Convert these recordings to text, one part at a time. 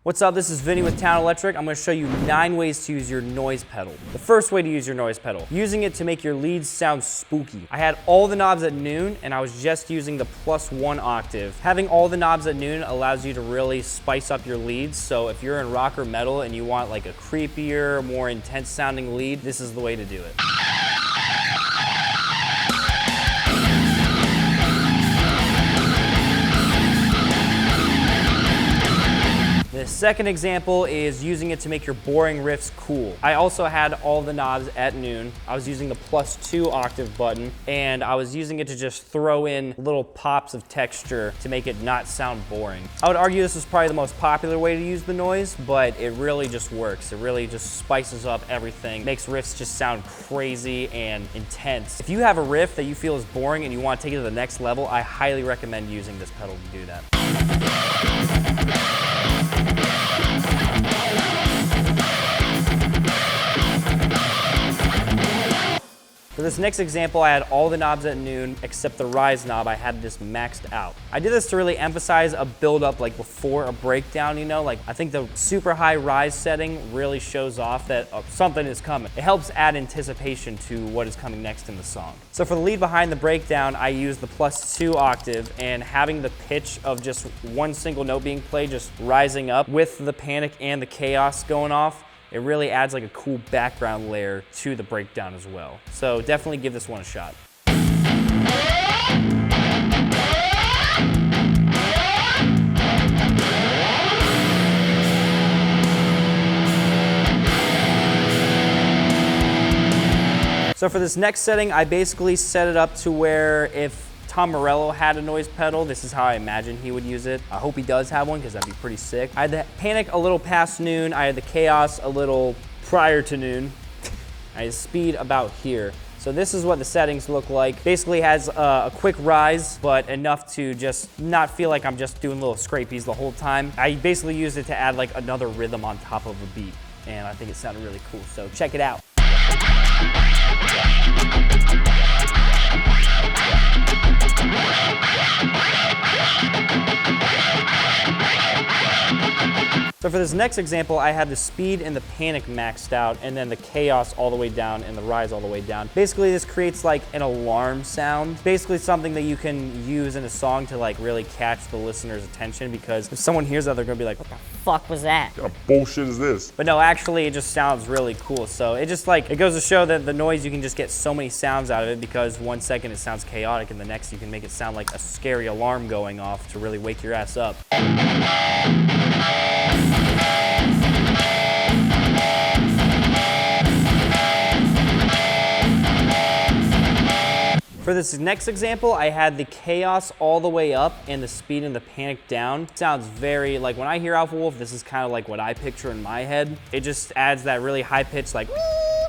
What's up, this is Vinny with Tallon Electric. I'm gonna show you 9 ways to use your noise pedal. The first way to use your noise pedal, using it to make your leads sound spooky. I had all the knobs at noon and I was just using the +1 octave. Having all the knobs at noon allows you to really spice up your leads. So if you're in rock or metal and you want like a creepier, more intense sounding lead, this is the way to do it. The second example is using it to make your boring riffs cool. I also had all the knobs at noon. I was using the +2 octave button and I was using it to just throw in little pops of texture to make it not sound boring. I would argue this is probably the most popular way to use the noise, but it really just works. It really just spices up everything, makes riffs just sound crazy and intense. If you have a riff that you feel is boring and you want to take it to the next level, I highly recommend using this pedal to do that. For this next example, I had all the knobs at noon except the rise knob. I had this maxed out. I did this to really emphasize a build up like before a breakdown, you know, like I think the super high rise setting really shows off that something is coming. It helps add anticipation to what is coming next in the song. So for the lead behind the breakdown, I used the +2 octave and having the pitch of just one single note being played, just rising up with the panic and the chaos going off. It really adds like a cool background layer to the breakdown as well. So definitely give this one a shot. So for this next setting, I basically set it up to where if Morello had a noise pedal, this is how I imagine he would use it. I hope he does have one because that'd be pretty sick. I had the panic a little past noon. I had the chaos a little prior to noon. I had speed about here. So this is what the settings look like. Basically has a quick rise, but enough to just not feel like I'm just doing little scrapies the whole time. I basically used it to add like another rhythm on top of a beat, and I think it sounded really cool, so check it out. So for this next example, I had the speed and the panic maxed out and then the chaos all the way down and the rise all the way down. Basically, this creates like an alarm sound. Basically something that you can use in a song to like really catch the listener's attention, because if someone hears that, they're gonna be like, what the fuck was that? What kind of bullshit is this? But no, actually it just sounds really cool. So it just like, it goes to show that the noise, you can just get so many sounds out of it, because 1 second it sounds chaotic and the next you can make it sound like a scary alarm going off to really wake your ass up. For this next example, I had the chaos all the way up and the speed and the panic down. It sounds very, like when I hear Alpha Wolf, this is kind of like what I picture in my head. It just adds that really high pitch, like,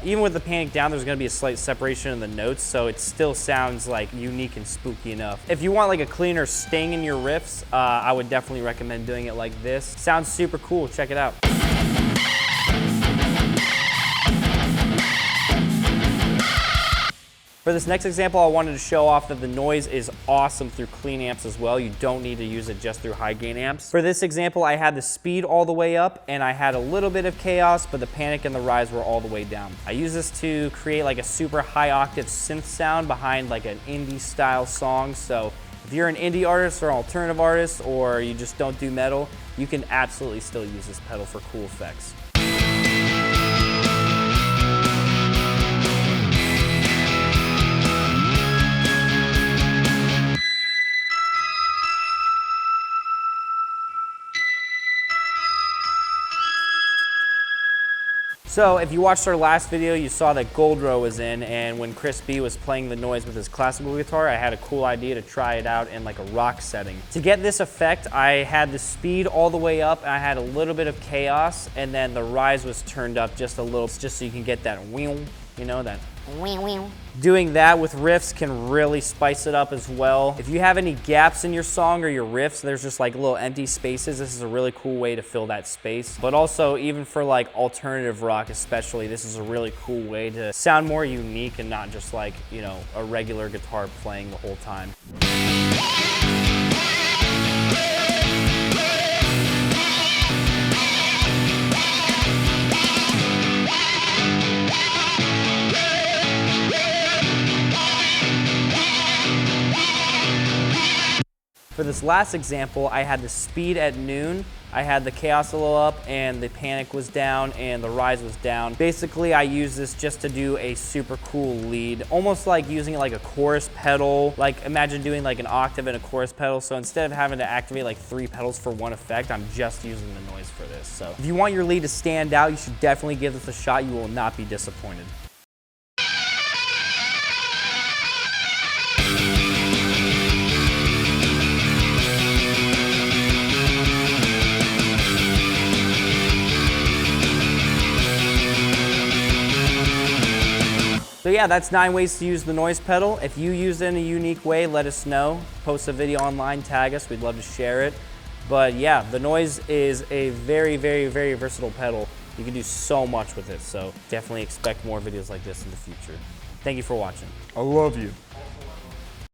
even with the panic down, there's gonna be a slight separation in the notes, so it still sounds like unique and spooky enough. If you want like a cleaner sting in your riffs, I would definitely recommend doing it like this. Sounds super cool, check it out. For this next example, I wanted to show off that the noise is awesome through clean amps as well. You don't need to use it just through high gain amps. For this example, I had the speed all the way up and I had a little bit of chaos, but the panic and the rise were all the way down. I use this to create like a super high octave synth sound behind like an indie style song. So if you're an indie artist or an alternative artist, or you just don't do metal, you can absolutely still use this pedal for cool effects. So if you watched our last video, you saw that Goldrow was in, and when Chris B was playing the noise with his classical guitar, I had a cool idea to try it out in like a rock setting. To get this effect, I had the speed all the way up, and I had a little bit of chaos, and then the rise was turned up just a little, just so you can get that whew, you know, that whew. Doing that with riffs can really spice it up as well. If you have any gaps in your song or your riffs, there's just like little empty spaces, this is a really cool way to fill that space. But also, even for like alternative rock especially, this is a really cool way to sound more unique and not just like, you know, a regular guitar playing the whole time. For this last example, I had the speed at noon, I had the chaos a little up, and the panic was down, and the rise was down. Basically, I use this just to do a super cool lead, almost like using it like a chorus pedal. Like imagine doing like an octave and a chorus pedal. So instead of having to activate like 3 pedals for one effect, I'm just using the noise for this. So if you want your lead to stand out, you should definitely give this a shot. You will not be disappointed. So yeah, that's 9 ways to use the noise pedal. If you use it in a unique way, let us know. Post a video online, tag us, we'd love to share it. But yeah, the noise is a very, very, very versatile pedal. You can do so much with it, so definitely expect more videos like this in the future. Thank you for watching. I love you.